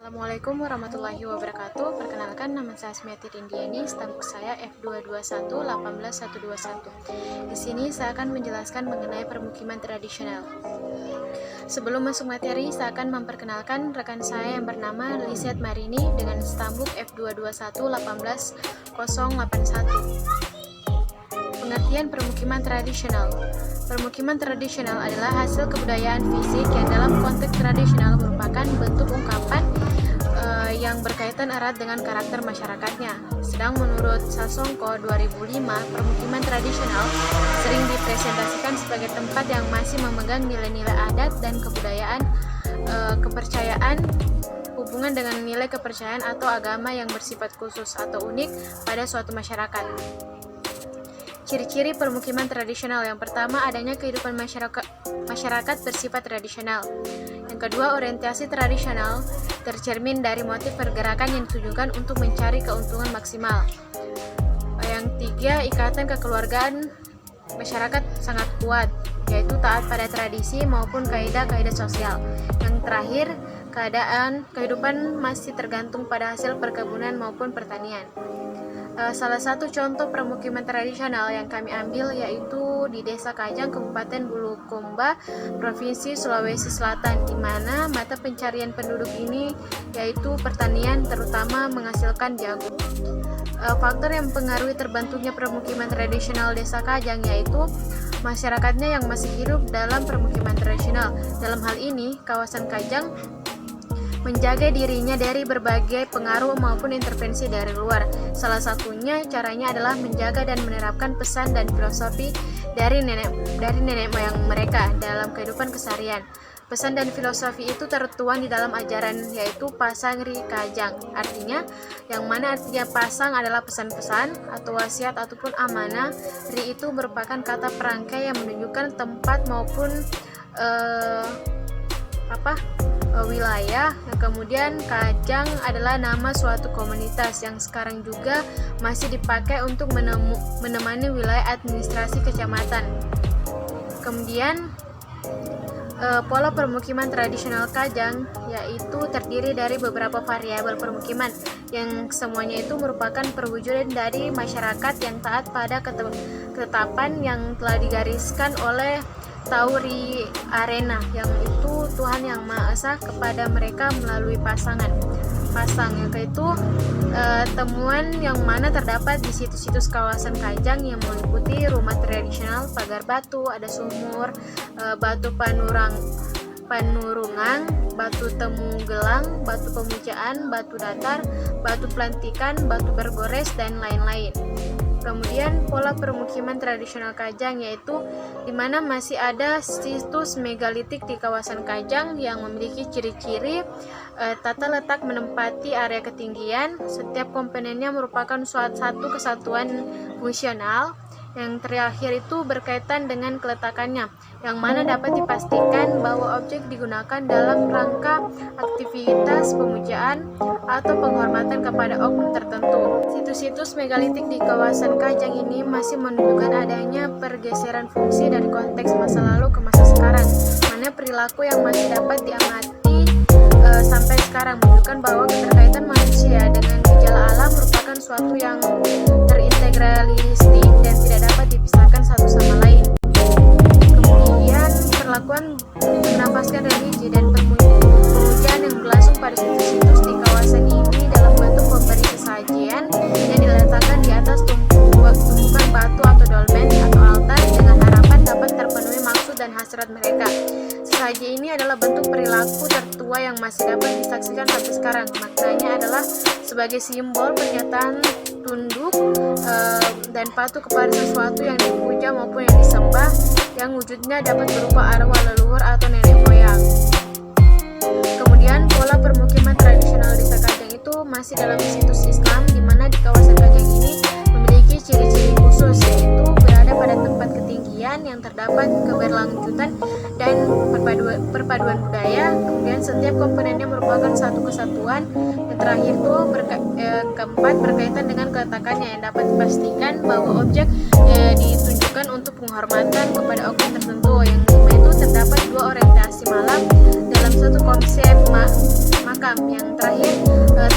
Assalamualaikum warahmatullahi wabarakatuh. Perkenalkan, nama saya Asmiati Rindiani, stambuk saya F221 18121. Di sini saya akan menjelaskan mengenai permukiman tradisional. Sebelum masuk materi, saya akan memperkenalkan rekan saya yang bernama Liset Marini dengan stambuk F221 18081. Pengertian permukiman tradisional. Permukiman tradisional adalah hasil kebudayaan fisik yang dalam konteks tradisional merupakan bentuk ungkapan yang berkaitan erat dengan karakter masyarakatnya. Sedang menurut Sasongko 2005, permukiman tradisional sering dipresentasikan sebagai tempat yang masih memegang nilai-nilai adat dan kebudayaan, kepercayaan, hubungan dengan nilai kepercayaan atau agama yang bersifat khusus atau unik pada suatu masyarakat. Ciri-ciri permukiman tradisional: yang pertama, adanya kehidupan masyarakat bersifat tradisional. Yang kedua, orientasi tradisional tercermin dari motif pergerakan yang ditujukan untuk mencari keuntungan maksimal. Yang tiga, ikatan kekeluargaan masyarakat sangat kuat, yaitu taat pada tradisi maupun kaidah-kaidah sosial. Yang terakhir, kehidupan masih tergantung pada hasil perkebunan maupun pertanian. Salah satu contoh permukiman tradisional yang kami ambil yaitu di Desa Kajang, Kabupaten Bulukumba, Provinsi Sulawesi Selatan, di mana mata pencarian penduduk ini yaitu pertanian, terutama menghasilkan jagung. Faktor yang mempengaruhi terbentuknya permukiman tradisional Desa Kajang yaitu masyarakatnya yang masih hidup dalam permukiman tradisional. Dalam hal ini, kawasan Kajang menjaga dirinya dari berbagai pengaruh maupun intervensi dari luar. Salah satunya caranya adalah menjaga dan menerapkan pesan dan filosofi dari nenek moyang mereka dalam kehidupan keseharian. Pesan dan filosofi itu tertuang di dalam ajaran yaitu Pasang Ri Kajang. Artinya, yang mana artinya pasang adalah pesan-pesan atau wasiat ataupun amanah. Ri itu merupakan kata perangkai yang menunjukkan tempat maupun wilayah. Kemudian Kajang adalah nama suatu komunitas yang sekarang juga masih dipakai untuk menemani wilayah administrasi kecamatan. Kemudian pola permukiman tradisional Kajang yaitu terdiri dari beberapa variabel permukiman yang semuanya itu merupakan perwujudan dari masyarakat yang taat pada ketetapan yang telah digariskan oleh Tauri Arena, yang itu Tuhan Yang Maha Esa kepada mereka melalui pasang, yang itu temuan yang mana terdapat di situs-situs kawasan Kajang yang meliputi rumah tradisional, pagar batu, ada sumur, batu panurungang, batu temu gelang, batu pemujaan, batu datar, batu pelantikan, batu bergores, dan lain-lain. Kemudian pola permukiman tradisional Kajang yaitu di mana masih ada situs megalitik di kawasan Kajang yang memiliki ciri-ciri tata letak menempati area ketinggian. Setiap komponennya merupakan satu kesatuan fungsional. Yang terakhir itu berkaitan dengan keletakannya, yang mana dapat dipastikan bahwa objek digunakan dalam rangka aktivitas pemujaan atau penghormatan kepada oknum tertentu. Situs-situs megalitik di kawasan Kajang ini masih menunjukkan adanya pergeseran fungsi dari konteks masa lalu ke masa sekarang, mana perilaku yang masih dapat diamati sampai sekarang menunjukkan bahwa keterkaitan manusia dengan gejala alam merupakan suatu yang terintegralistik dan tidak dapat dipisahkan satu sama lain. Kemudian perlakuan menafaskan religi dan pemujaan yang berlangsung pada situs-situs di kawasan ini dalam bentuk pemberi sesajian yang diletakkan di atas tumpukan batu atau dolmen atau altar dengan harapan dapat terpenuhi maksud dan hasrat mereka. Sesaji ini adalah bentuk perilaku tertua yang masih dapat disaksikan sampai sekarang. Maknanya adalah sebagai simbol pernyataan tunduk dan patuh kepada sesuatu yang dipuja maupun yang disembah, yang wujudnya dapat berupa arwah leluhur atau nenek moyang. Kemudian pola permukiman tradisional Desa Kajang itu masih dalam situs Islam, di mana di kawasan Kajang ini memiliki ciri-ciri khusus, yaitu berada pada tempat ketinggian yang terdapat keberlanjutan dan perpaduan budaya. Kemudian setiap komponennya merupakan satu kesatuan. Yang terakhir itu keempat berkaitan dengan keletakannya, yang dapat dipastikan bahwa objek ditunjukkan untuk penghormatan kepada oknum tertentu. Yang kelima itu terdapat dua orientasi malam dalam satu konsep, maka makam. Yang terakhir,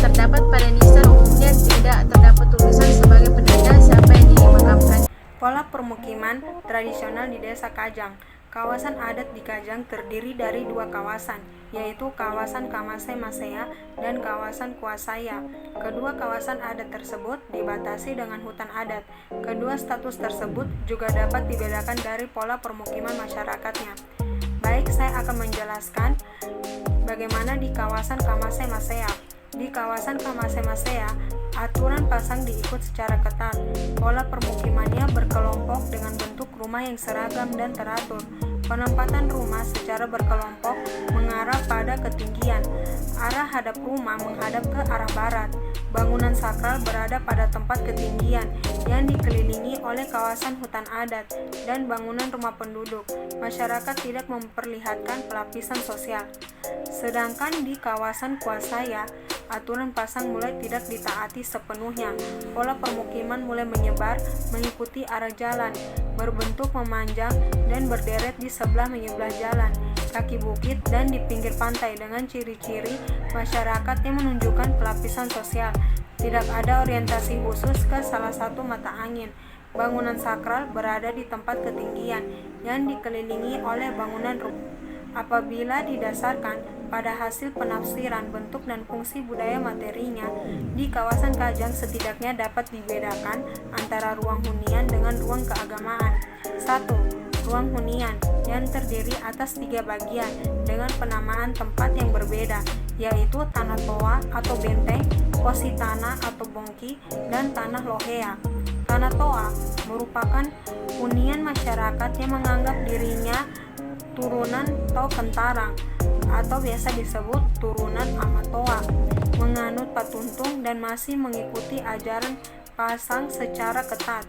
terdapat pada nisan umumnya tidak terdapat tulisan sebagai penanda siapa yang dimakamkan. Pola permukiman tradisional di Desa Kajang. Kawasan adat di Kajang terdiri dari dua kawasan, yaitu kawasan Kamasai Masea dan kawasan Kuasaya. Kedua kawasan adat tersebut dibatasi dengan hutan adat. Kedua status tersebut juga dapat dibedakan dari pola permukiman masyarakatnya. Baik, saya akan menjelaskan bagaimana di kawasan Kamasai Masea. Di kawasan Kamasai Masea, aturan pasang diikut secara ketat. Pola permukimannya berkelompok dengan bentuk rumah yang seragam dan teratur. Penempatan rumah secara berkelompok mengarah pada ketinggian. Arah hadap rumah menghadap ke arah barat. Bangunan sakral berada pada tempat ketinggian yang dikelilingi oleh kawasan hutan adat dan bangunan rumah penduduk. Masyarakat tidak memperlihatkan pelapisan sosial. Sedangkan di kawasan Kuasaya, aturan pasang mulai tidak ditaati sepenuhnya. Pola permukiman mulai menyebar mengikuti arah jalan, berbentuk memanjang dan berderet di sebelah jalan, kaki bukit, dan di pinggir pantai dengan ciri-ciri masyarakat yang menunjukkan pelapisan sosial. Tidak ada orientasi khusus ke salah satu mata angin. Bangunan sakral berada di tempat ketinggian yang dikelilingi oleh bangunan rumah. Apabila didasarkan pada hasil penafsiran bentuk dan fungsi budaya materinya, di kawasan Kajang setidaknya dapat dibedakan antara ruang hunian dengan ruang keagamaan. 1. Ruang hunian yang terdiri atas 3 bagian dengan penamaan tempat yang berbeda, yaitu tanah toa atau benteng, positana atau bongki, dan tanah lohea. Tanah toa merupakan hunian masyarakat yang menganggap dirinya turunan Tau Kentarang atau biasa disebut turunan Amatoa, menganut patuntung dan masih mengikuti ajaran pasang secara ketat.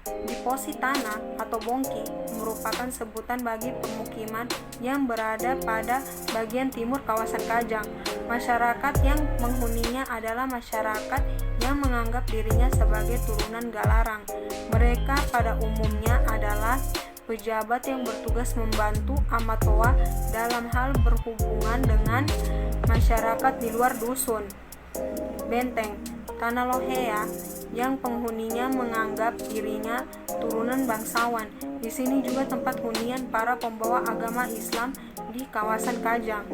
Di positana atau bongki merupakan sebutan bagi pemukiman yang berada pada bagian timur kawasan Kajang. Masyarakat yang menghuninya adalah masyarakat yang menganggap dirinya sebagai turunan Galarang. Mereka pada umumnya adalah pejabat yang bertugas membantu Amatoa dalam hal berhubungan dengan masyarakat di luar dusun. Benteng, tanah lohea yang penghuninya menganggap dirinya turunan bangsawan. Di sini juga tempat hunian para pembawa agama Islam di kawasan Kajang.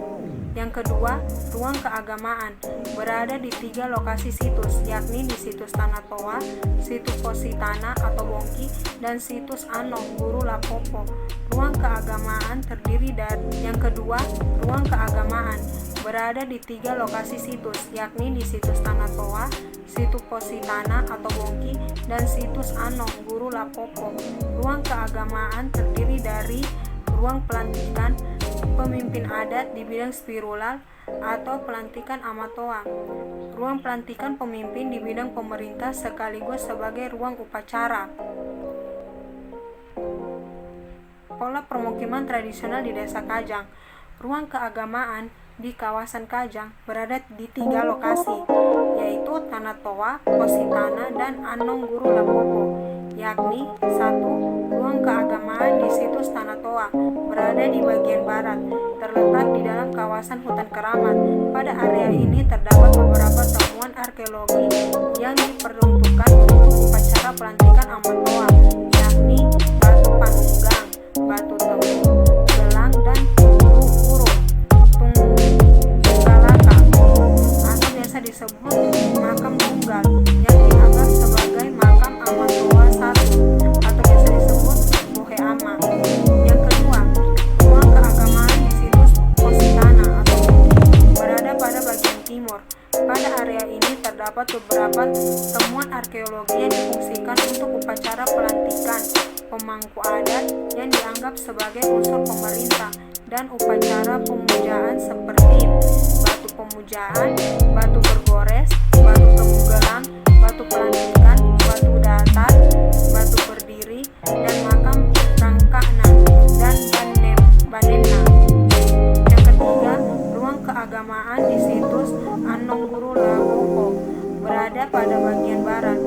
Yang kedua, ruang keagamaan berada di 3 lokasi situs, yakni di situs Tanah Toa, situs Positana atau Bongki, dan situs Anong Guru Lapopo. Ruang keagamaan terdiri dari ruang keagamaan berada di 3 lokasi situs, yakni di situs Tanah Toa, situs Positana atau Bongki, dan situs Anong Guru Lapopo. Ruang keagamaan terdiri dari ruang pelantikan pemimpin adat di bidang spiritual atau pelantikan Amatoa, ruang pelantikan pemimpin di bidang pemerintah sekaligus sebagai ruang upacara. Pola permukiman tradisional di Desa Kajang. Ruang keagamaan di kawasan Kajang berada di 3 lokasi, yaitu Tanah Toa, Positana, dan Anong Guru Lapopo, yakni 1. Ruang keagamaan di situs Tanah Toa berada di bagian barat, terletak di dalam kawasan hutan keramat. Pada area ini terdapat beberapa temuan arkeologi yang diperuntukkan untuk upacara pelantikan Amatoa, yakni batu panunggang, batu temu, gelang, dan urut tunggalaka atau biasa disebut makam tunggal yang dianggap sebagai makam Amatoa I atau biasa disebut Bohe Ama. Yang kedua, ruang keagamaan di situs Positana atau Bongki berada pada bagian timur. Pada area ini terdapat beberapa temuan arkeologi yang difungsikan untuk upacara pelantikan pemangku adat yang dianggap sebagai unsur pemerintah dan upacara pemujaan seperti batu pemujaan, batu bergores, batu temugelang, batu pelantikan, batu datar, batu berdiri, dan makam Rangkana dan Banena. Yang ketiga, ruang keagamaan di situs Anong Guru Lapopo berada pada bagian barat.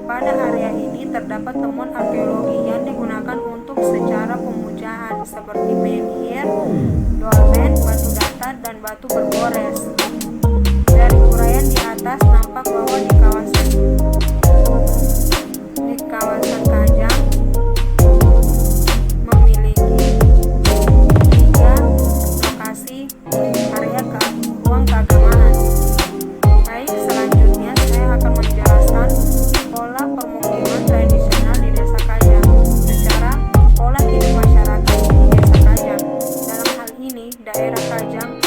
Pada area ini terdapat temuan arkeologi yang digunakan untuk secara pemujaan seperti menhir, dolmen, batu datar, dan batu bergores. jelas nampak bahwa di kawasan Kajang memiliki 3 lokasi area ruang keagamaan. Baik, selanjutnya saya akan menjelaskan pola permukiman tradisional di Desa Kajang secara pola hidup masyarakat di Desa Kajang. Dalam hal ini, daerah Kajang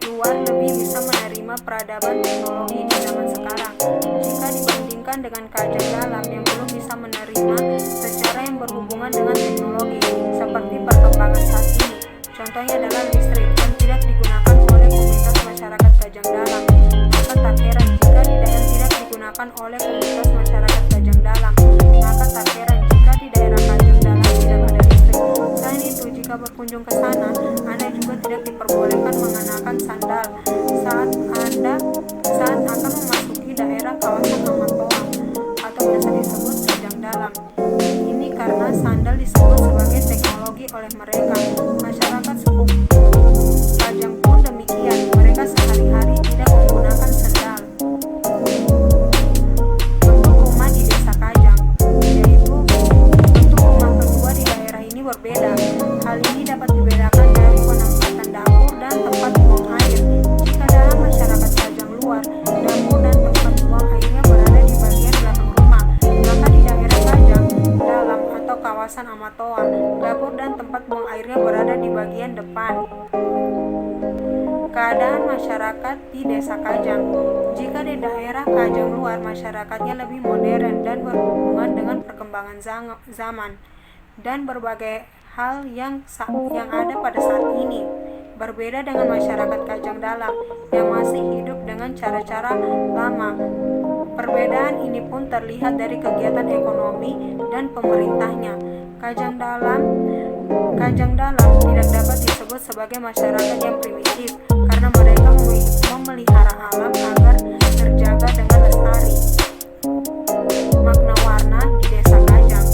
luar lebih bisa menerima peradaban teknologi di zaman sekarang jika dibandingkan dengan Kajang dalam yang belum bisa menerima secara yang berhubungan dengan teknologi seperti perkembangan saat ini. Contohnya adalah listrik yang tidak digunakan oleh komunitas masyarakat Kajang dalam. Maka tak heran jika yang tidak digunakan oleh komunitas masyarakat Kajang dalam. Maka tak heran jika di daerah Kajang dalam tidak ada listrik. Selain itu, jika berkunjung ke sana, Anda juga tidak diperbolehkan mengenakan sandal saat akan memasuki daerah kawasan Amatoa atau biasa disebut Kajang dalam. Ini karena sandal disebut sebagai teknologi oleh mereka. Masyarakat suku Kajang pun demikian. Mereka sehari-hari tidak menggunakan sandal. Bentuk rumah di Desa Kajang, yaitu bentuk rumah kedua di daerah ini berbeda. Hal ini dapat dibedakan dari penempatan dapur dan tempat buang air. Jika dalam masyarakat Kajang luar, dapur dan tempat buang airnya berada di bagian belakang rumah, maka di daerah Kajang dalam atau kawasan Amatoa, dapur dan tempat buang airnya berada di bagian depan. Keadaan masyarakat di Desa Kajang. Jika di daerah Kajang luar, masyarakatnya lebih modern dan berhubungan dengan perkembangan zaman dan berbagai hal yang ada pada saat ini. Berbeda dengan masyarakat Kajang dalam yang masih hidup dengan cara-cara lama. Perbedaan ini pun terlihat dari kegiatan ekonomi dan pemerintahnya. Kajang dalam tidak dapat disebut sebagai masyarakat yang primitif karena mereka memelihara alam agar terjaga dengan lestari. Makna warna di Desa Kajang.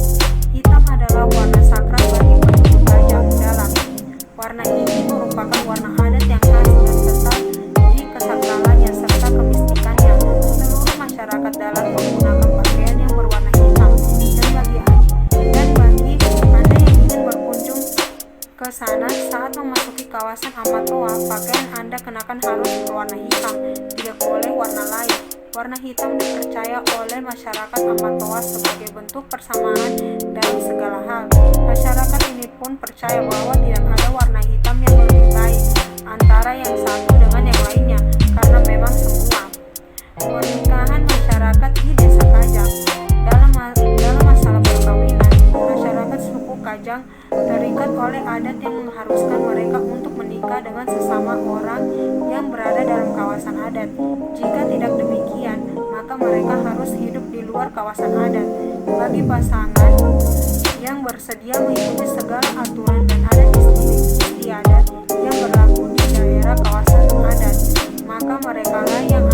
Hitam adalah warna sakral bagi penduduk Kajang dalam. Warna ini merupakan warna adat yang khas dan kental di kesakralannya serta kemistikannya. Seluruh masyarakat dalam menggunakan pakaian yang berwarna hitam dan bagi Anda yang ingin berkunjung ke sana saat memasuki kawasan Amatoa, pakaian Anda kenakan harus berwarna hitam, tidak boleh warna lain. Warna hitam dipercaya oleh masyarakat Amatoa sebagai bentuk persamaan dalam segala hal. Masyarakat ini pun percaya bahwa tidak ada warna hitam yang lebih baik antara yang satu dengan yang lainnya, karena memang semua. Pernikahan masyarakat di Desa Kajang. Dalam masalah perkawinan, masyarakat suku Kajang terikat oleh adat yang mengharuskan mereka untuk menikah dengan sesama orang yang berada dalam kawasan adat. Jika tidak demikian, maka mereka harus hidup di luar kawasan adat. Bagi pasangan yang bersedia mengikuti segala aturan dan adat istiadat yang berlaku di daerah kawasan adat, maka merekalah yang